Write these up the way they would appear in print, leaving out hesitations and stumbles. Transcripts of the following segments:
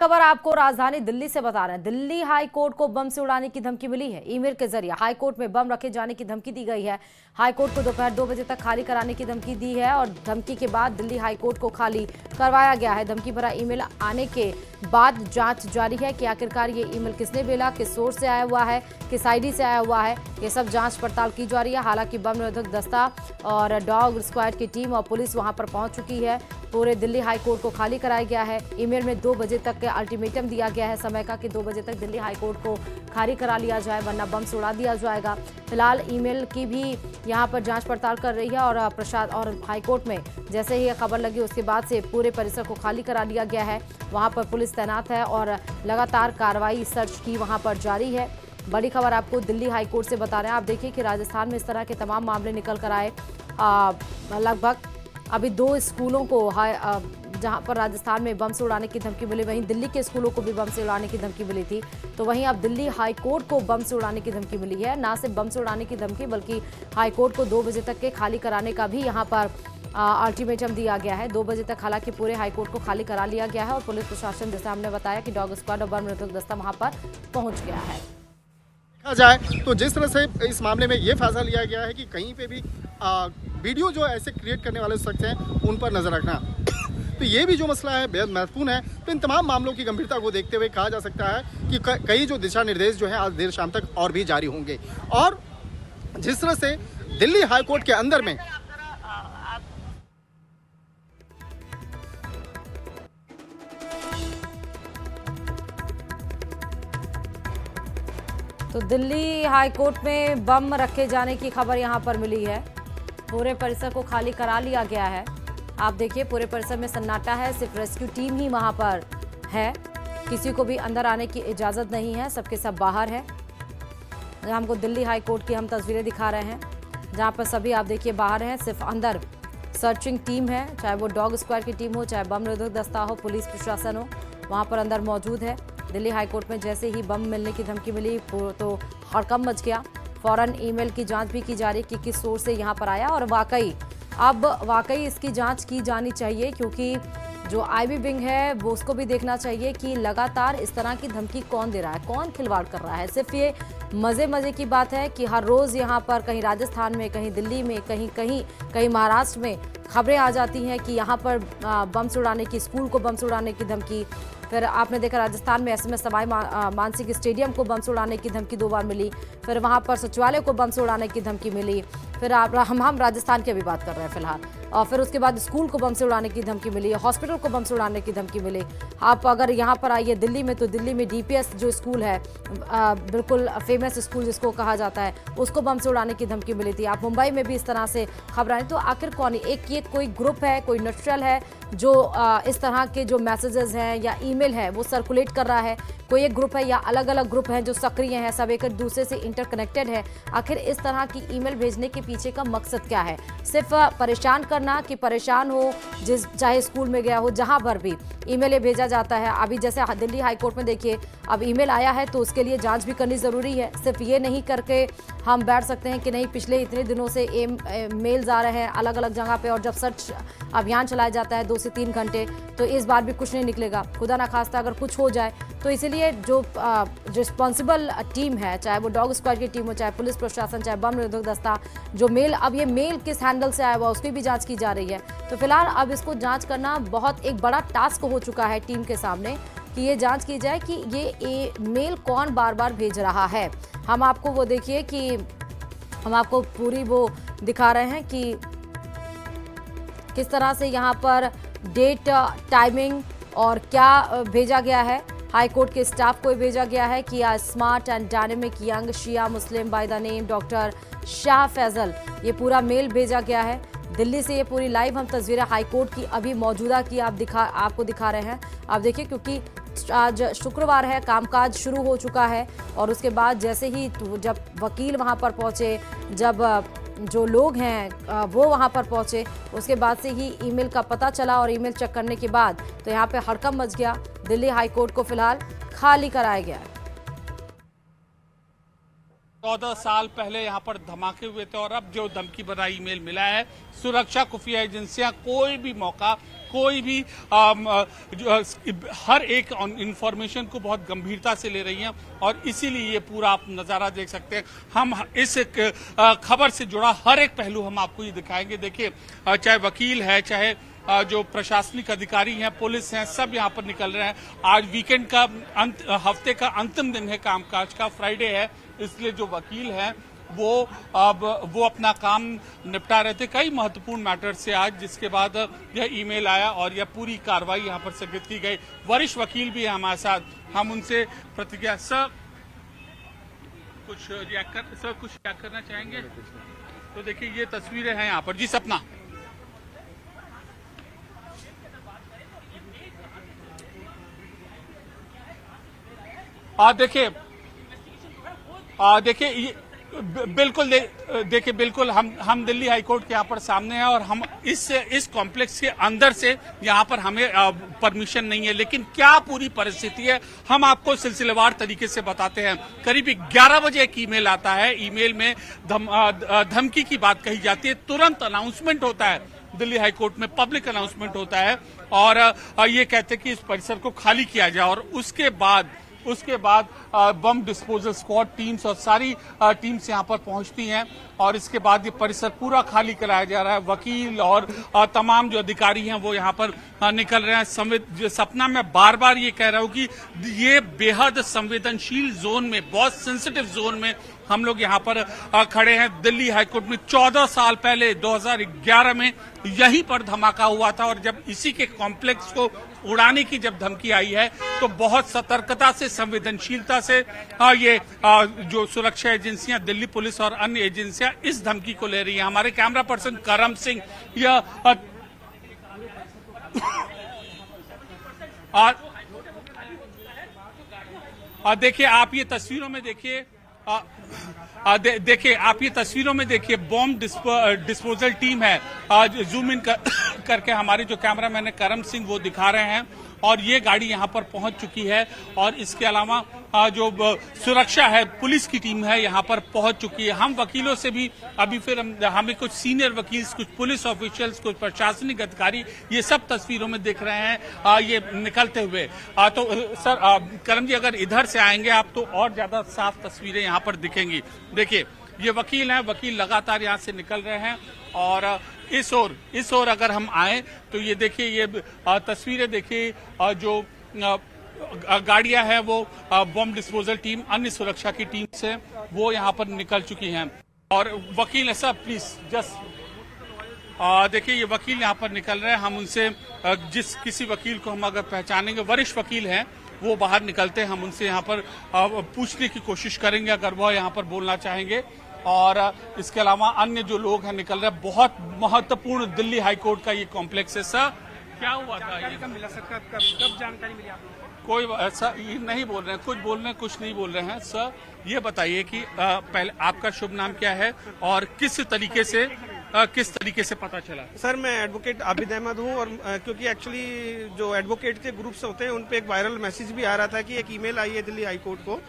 खबर आपको राजधानी दिल्ली से बता रहे हैं। दिल्ली हाई कोर्ट को बम से उड़ाने की धमकी मिली है। ईमेल के जरिए हाई कोर्ट में बम रखे जाने की धमकी दी गई है। हाई कोर्ट को दोपहर 2 बजे तक खाली कराने की धमकी दी है और धमकी के बाद दिल्ली हाई कोर्ट को खाली करवाया गया है। धमकी भरा ईमेल आने के बाद जांच जारी है कि आखिरकार ये ईमेल किसने भेजा, किस सोर्स से आया हुआ है, किस आईडी से आया हुआ है। ये सब जांच पड़ताल की जा रही है। हालांकि बम निरोधक दस्ता और डॉग स्क्वाड की टीम और पुलिस वहां पर पहुंच चुकी है। पूरे दिल्ली हाई कोर्ट को खाली कराया गया है। ईमेल में 2 बजे तक का अल्टीमेटम दिया गया है समय का कि 2 बजे तक दिल्ली हाई कोर्ट को खाली करा लिया जाए, वरना बम से उड़ा दिया जाएगा। फिलहाल ईमेल की भी यहां पर जांच पड़ताल कर रही है और प्रशासन और हाई कोर्ट में जैसे ही खबर लगी उसके बाद से पूरे परिसर को खाली करा लिया गया है। वहां पर पुलिस तैनात है और लगातार कार्रवाई सर्च की वहां पर जारी है। बड़ी खबर आपको दिल्ली हाई कोर्ट से बता रहे हैं। आप देखिए कि राजस्थान में इस तरह के तमाम मामले निकल कर आए। लगभग अभी 2 स्कूलों को जहां पर राजस्थान में बम से उड़ाने की धमकी मिली, वहीं दिल्ली के स्कूलों को भी बम से उड़ाने की धमकी मिली थी। तो वहीं अब दिल्ली हाई कोर्ट को बम से उड़ाने की धमकी मिली है। ना सिर्फ बम से उड़ाने की धमकी बल्कि हाई कोर्ट को 2 बजे तक के खाली कराने का भी यहां पर अल्टीमेटम दिया गया है। 2 बजे तक हालांकि पूरे हाई कोर्ट को खाली करा लिया गया है और पुलिस प्रशासन, जैसे हमने बताया कि डॉग स्क्वाड और बम निरोधक दस्ता वहां पर पहुंच गया है। देखा जाए तो जिस तरह से इस मामले में ये फैसला लिया गया है कि कहीं पे भी वीडियो जो ऐसे क्रिएट करने वाले शख्स हैं उन पर नजर रखना, तो ये भी जो मसला है बेहद महत्वपूर्ण है। तो इन तमाम मामलों की गंभीरता को देखते हुए कहा जा सकता है कि कई जो दिशा निर्देश जो है आज देर शाम तक और भी जारी होंगे। और जिस तरह से दिल्ली हाई कोर्ट के अंदर में तो दिल्ली हाई कोर्ट में बम रखे जाने की खबर यहां पर मिली है। पूरे परिसर को खाली करा लिया गया है। आप देखिए पूरे परिसर में सन्नाटा है, सिर्फ रेस्क्यू टीम ही वहां पर है। किसी को भी अंदर आने की इजाजत नहीं है, सबके सब बाहर है। हमको दिल्ली हाई कोर्ट की हम तस्वीरें दिखा रहे हैं जहां पर सभी आप देखिए बाहर हैं, सिर्फ अंदर सर्चिंग टीम है, चाहे वो डॉग स्क्वाड की टीम हो, चाहे बम निरोधक दस्ता हो, पुलिस प्रशासन हो, वहां पर अंदर मौजूद है। दिल्ली हाई कोर्ट में जैसे ही बम मिलने की धमकी मिली तो हड़कंप मच गया। फौरन ईमेल की जांच भी की जा रही कि किस सोर्स से यहाँ पर आया और वाकई इसकी जांच की जानी चाहिए, क्योंकि जो आईबी विंग है वो उसको भी देखना चाहिए कि लगातार इस तरह की धमकी कौन दे रहा है, कौन खिलवाड़ कर रहा है। सिर्फ ये मजे की बात है कि हर रोज यहाँ पर कहीं राजस्थान में, कहीं दिल्ली में, कहीं महाराष्ट्र में खबरें आ जाती हैं कि यहाँ पर बम से उड़ाने की, स्कूल को बम से उड़ाने की धमकी। फिर आपने देखा राजस्थान में एसएमएस सवाई मानसिंह स्टेडियम को बम से उड़ाने की धमकी 2 बार मिली। फिर वहाँ पर सचिवालय को बम से उड़ाने की धमकी मिली। फिर हम राजस्थान की भी बात कर रहे हैं फिलहाल। और फिर उसके बाद स्कूल को बम से उड़ाने की धमकी मिली, हॉस्पिटल को बम से उड़ाने की धमकी मिली। आप अगर यहाँ पर आइए दिल्ली में, तो दिल्ली में डीपीएस जो स्कूल है, बिल्कुल फेमस स्कूल जिसको कहा जाता है, उसको बम से उड़ाने की धमकी मिली थी। आप मुंबई में भी इस तरह से खबर आई। तो आखिर कौन है? ये कोई ग्रुप है, कोई नक्सल है जो इस तरह के जो मैसेजेस हैं या ईमेल है वो सर्कुलेट कर रहा है? कोई एक ग्रुप है या अलग अलग ग्रुप हैं जो सक्रिय हैं, सब एक दूसरे से इंटरकनेक्टेड है? आखिर इस तरह की ईमेल भेजने के पीछे का मकसद क्या है? सिर्फ परेशान करना कि परेशान हो, चाहे स्कूल में गया हो, जहां पर भी ईमेल भेजा जाता है। अभी जैसे दिल्ली हाई कोर्ट में देखिए अब ईमेल आया है तो उसके लिए जांच भी करनी जरूरी है। सिर्फ ये नहीं करके हम बैठ सकते हैं कि नहीं पिछले इतने दिनों से मेल्स आ रहे हैं अलग अलग जगह पे, और जब सर्च अभियान चलाया जाता है 2 से 3 घंटे, तो इस बार भी कुछ नहीं निकलेगा। खुदा ना खास्ता अगर कुछ हो जाए तो इसीलिए जो रिस्पॉन्सिबल टीम है, चाहे वो डॉग स्क्वाड की टीम हो, चाहे पुलिस प्रशासन, चाहे बम निरोधक दस्ता, जो ये मेल किस हैंडल से आया हुआ उसकी भी जांच की जा रही है। तो फिलहाल अब इसको जांच करना बहुत एक बड़ा टास्क हो चुका है टीम के सामने कि ये जांच की जाए कि ये मेल कौन बार बार भेज रहा है। हम आपको वो देखिए कि हम आपको पूरी वो दिखा रहे हैं कि किस तरह से यहाँ पर डेट, टाइमिंग और क्या भेजा गया है। हाई कोर्ट के स्टाफ को भेजा गया है कि a smart and dynamic young Shia Muslim by the name doctor Shah Faisal, ये पूरा मेल भेजा गया है। दिल्ली से ये पूरी लाइव हम तस्वीरें हाई कोर्ट की अभी मौजूदा की आपको दिखा रहे हैं। आप देखिए क्योंकि आज शुक्रवार है, कामकाज शुरू हो चुका है और उसके बाद जैसे ही जब वकील वहां पर पहुंचे, जब जो लोग हैं वो वहां पर पहुंचे, उसके बाद से ही ईमेल का पता चला और ईमेल चेक करने के बाद तो यहाँ पे हड़कंप मच गया। दिल्ली हाई कोर्ट को फिलहाल खाली कराया गया है। 14 साल पहले यहाँ पर धमाके हुए थे और अब जो धमकी भरा ईमेल मिला है, सुरक्षा खुफिया एजेंसियां कोई भी मौका, कोई भी हर एक इंफॉर्मेशन को बहुत गंभीरता से ले रही हैं और इसीलिए ये पूरा आप नजारा देख सकते हैं। हम इस खबर से जुड़ा हर एक पहलू हम आपको ये दिखाएंगे। देखिए, चाहे वकील है, चाहे जो प्रशासनिक अधिकारी हैं, पुलिस हैं, सब यहाँ पर निकल रहे हैं। आज वीकेंड का हफ्ते का अंतिम दिन है कामकाज का, फ्राइडे है, इसलिए जो वकील हैं वो अपना काम निपटा रहे थे कई महत्वपूर्ण मैटर से आज, जिसके बाद यह ईमेल आया और यह पूरी कार्रवाई यहाँ पर स्थगित की गई। वरिष्ठ वकील भी है हमारे साथ, हम उनसे प्रतिक्रिया। सर कुछ रिएक्ट करना चाहेंगे? तो देखिए, ये तस्वीरें हैं यहाँ पर। जी सपना, देखिए बिल्कुल हम दिल्ली हाईकोर्ट के यहाँ पर सामने हैं और हम इस कॉम्प्लेक्स के अंदर से यहाँ पर हमें परमिशन नहीं है, लेकिन क्या पूरी परिस्थिति है हम आपको सिलसिलेवार तरीके से बताते हैं। करीब 11 बजे एक ईमेल आता है, ईमेल में धमकी की बात कही जाती है, तुरंत अनाउंसमेंट होता है, दिल्ली हाईकोर्ट में पब्लिक अनाउंसमेंट होता है और ये कहते हैं कि इस परिसर को खाली किया जाए और उसके बाद बम डिस्पोजल स्क्वाड टीम्स और सारी टीम्स यहां पर पहुंचती हैं और इसके बाद ये परिसर पूरा खाली कराया जा रहा है। वकील और तमाम जो अधिकारी हैं वो यहां पर निकल रहे हैं। सपना मैं बार बार ये कह रहा हूं कि ये बेहद संवेदनशील जोन में, बहुत सेंसिटिव जोन में हम लोग यहाँ पर खड़े हैं। दिल्ली हाईकोर्ट में 14 साल पहले 2011 में यहीं पर धमाका हुआ था और जब इसी के कॉम्प्लेक्स को उड़ाने की जब धमकी आई है तो बहुत सतर्कता से, संवेदनशीलता से ये जो सुरक्षा एजेंसियां, दिल्ली पुलिस और अन्य एजेंसियां इस धमकी को ले रही हैं। हमारे कैमरा पर्सन करम सिंह देखिए, आप ये तस्वीरों में देखिए, आप ये तस्वीरों में देखिए, बॉम्ब डिस्पोजल टीम है। जूम इन करके हमारे जो कैमरामैन है करम सिंह वो दिखा रहे हैं और ये गाड़ी यहाँ पर पहुंच चुकी है और इसके अलावा जो सुरक्षा है, पुलिस की टीम है यहाँ पर पहुंच चुकी है। हम वकीलों से भी अभी फिर हमें कुछ सीनियर वकील, कुछ पुलिस ऑफिशियल्स, कुछ प्रशासनिक अधिकारी ये सब तस्वीरों में दिख रहे हैं ये निकलते हुए। तो सर करम जी, अगर इधर से आएंगे आप तो और ज्यादा साफ तस्वीरें यहाँ पर दिखेंगी। देखिए, ये वकील हैं, वकील लगातार यहाँ से निकल रहे हैं और इस ओर अगर हम आए तो ये देखिए, ये तस्वीरें देखिए, जो गाड़ियां हैं वो बम डिस्पोजल टीम, अन्य सुरक्षा की टीम से वो यहाँ पर निकल चुकी हैं और वकील है। सर प्लीज जस्ट देखिए, ये वकील यहाँ पर निकल रहे हैं। हम उनसे किसी वकील को हम अगर पहचानेंगे, वरिष्ठ वकील हैं, वो बाहर निकलते हैं, हम उनसे यहाँ पर पूछने की कोशिश करेंगे अगर वह यहाँ पर बोलना चाहेंगे। और इसके अलावा अन्य जो लोग हैं निकल रहे हैं। बहुत महत्वपूर्ण दिल्ली हाईकोर्ट का ये कॉम्प्लेक्स है। सर क्या हुआ था? ये मिला सर, कब जानकारी मिली आपको? कोई सर ये नहीं बोल रहे हैं, कुछ बोल रहे हैं, कुछ नहीं बोल रहे हैं। सर ये बताइए कि पहले आपका शुभ नाम क्या है और किस तरीके से पता चला? सर मैं एडवोकेट आबिद अहमद हूं और क्योंकि एक्चुअली जो एडवोकेट के ग्रुप्स होते हैं उन पे एक वायरल मैसेज भी आ रहा था कि एक ईमेल आई है दिल्ली हाईकोर्ट को,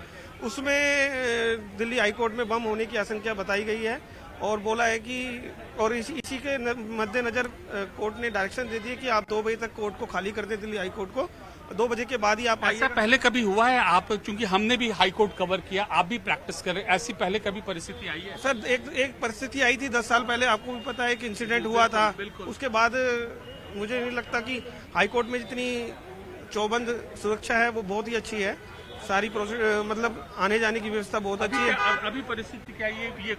उसमें दिल्ली हाईकोर्ट में बम होने की आशंका बताई गई है और बोला है कि और इसी के मद्देनजर कोर्ट ने डायरेक्शन दे दी है कि आप 2 बजे तक कोर्ट को खाली कर दें, दिल्ली हाईकोर्ट को 2 बजे के बाद ही आप आइए। ऐसा पहले कभी हुआ है? आप चूंकि हमने भी हाईकोर्ट कवर किया, आप भी प्रैक्टिस कर रहे, ऐसी पहले कभी परिस्थिति आई है? सर एक परिस्थिति आई थी 10 साल पहले, आपको भी पता है कि इंसिडेंट हुआ था। उसके बाद मुझे नहीं लगता कि हाईकोर्ट में जितनी चौबंद सुरक्षा है वो बहुत ही अच्छी है, सारी प्रोसेस मतलब आने जाने की व्यवस्था बहुत अच्छी है। अभी परिस्थिति क्या है? ये